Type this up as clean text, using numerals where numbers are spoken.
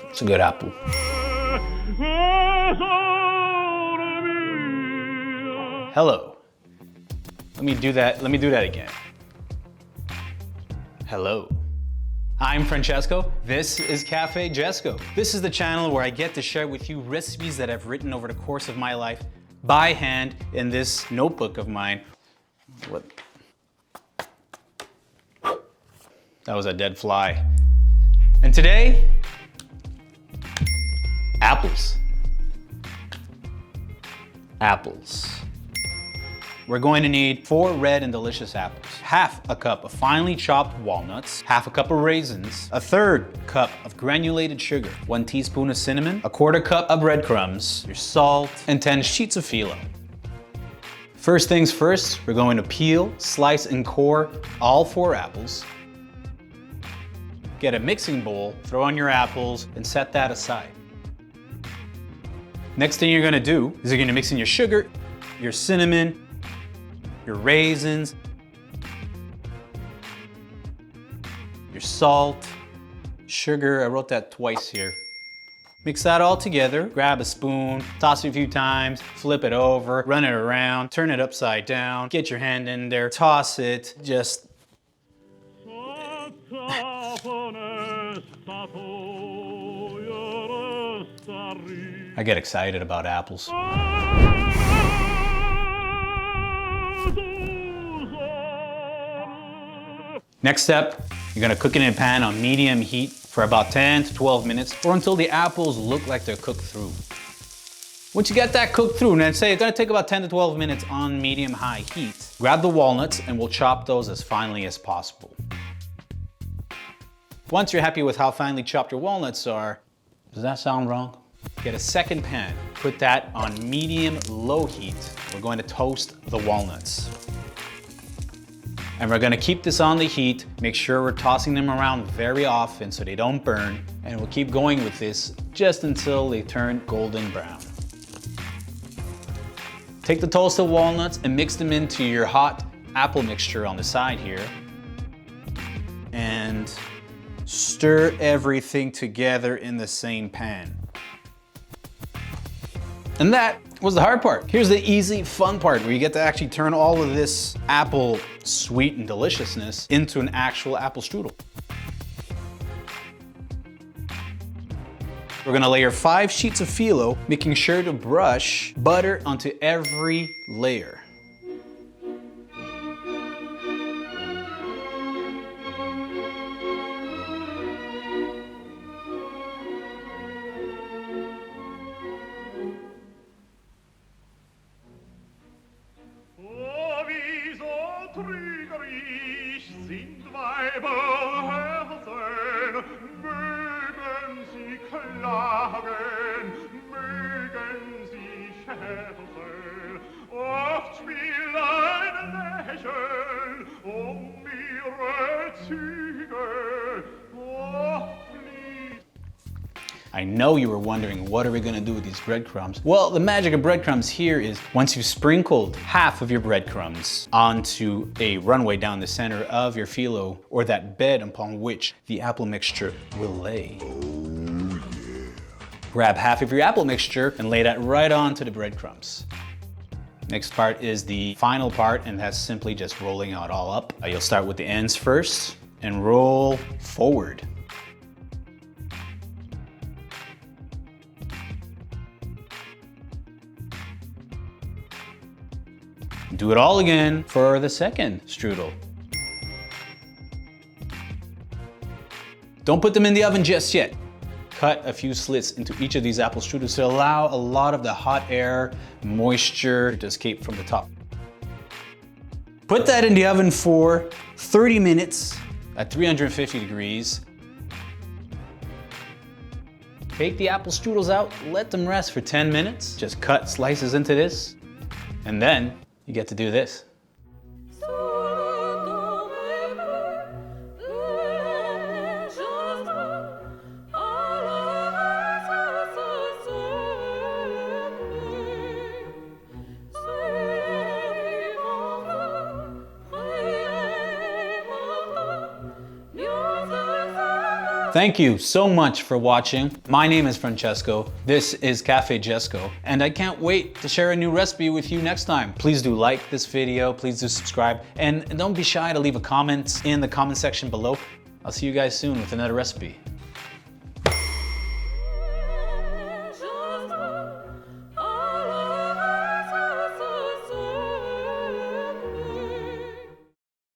It's a good apple. Hello. Let me do that again. Hello. I'm Francesco. This is Cafe Jesco. This is the channel where I get to share with you recipes that I've written over the course of my life by hand in this notebook of mine. What? That was a dead fly. And today, apples. Apples. We're going to need 4 red and delicious apples, half a cup of finely chopped walnuts, half a cup of raisins, a 1/3 cup of granulated sugar, 1 teaspoon of cinnamon, a 1/4 cup of breadcrumbs, your salt, and 10 sheets of phyllo. First things first, we're going to peel, slice, and core all 4 apples. Get a mixing bowl, throw on your apples, and set that aside. Next thing you're gonna do is you're gonna mix in your sugar, your cinnamon, your raisins, your salt, sugar, I wrote that twice here. Mix that all together, grab a spoon, toss it a few times, flip it over, run it around, turn it upside down, get your hand in there, toss it, just... I get excited about apples. Next step, you're gonna cook it in a pan on medium heat for about 10 to 12 minutes or until the apples look like they're cooked through. Once you get that cooked through, and I'd say it's gonna take about 10 to 12 minutes on medium-high heat, grab the walnuts and we'll chop those as finely as possible. Once you're happy with how finely chopped your walnuts are, does that sound wrong? Get a second pan, put that on medium-low heat. We're going to toast the walnuts. And we're gonna keep this on the heat, make sure we're tossing them around very often so they don't burn, and we'll keep going with this just until they turn golden brown. Take the toasted walnuts and mix them into your hot apple mixture on the side here. And stir everything together in the same pan. And that was the hard part. Here's the easy, fun part where you get to actually turn all of this apple sweet and deliciousness into an actual apple strudel. We're gonna layer 5 sheets of phyllo, making sure to brush butter onto every layer. I know you were wondering, what are we gonna do with these breadcrumbs? Well, the magic of breadcrumbs here is once you've sprinkled half of your breadcrumbs onto a runway down the center of your phyllo, or that bed upon which the apple mixture will lay. Oh, yeah. Grab half of your apple mixture and lay that right onto the breadcrumbs. Next part is the final part, and that's simply just rolling it all up. You'll start with the ends first and roll forward. Do it all again for the second strudel. Don't put them in the oven just yet. Cut a few slits into each of these apple strudels to allow a lot of the hot air, moisture to escape from the top. Put that in the oven for 30 minutes at 350 degrees. Take the apple strudels out, let them rest for 10 minutes. Just cut slices into this, and then you get to do this. Thank you so much for watching. My name is Francesco. This is Cafe Jesco, and I can't wait to share a new recipe with you next time. Please do like this video, please do subscribe, and don't be shy to leave a comment in the comment section below. I'll see you guys soon with another recipe.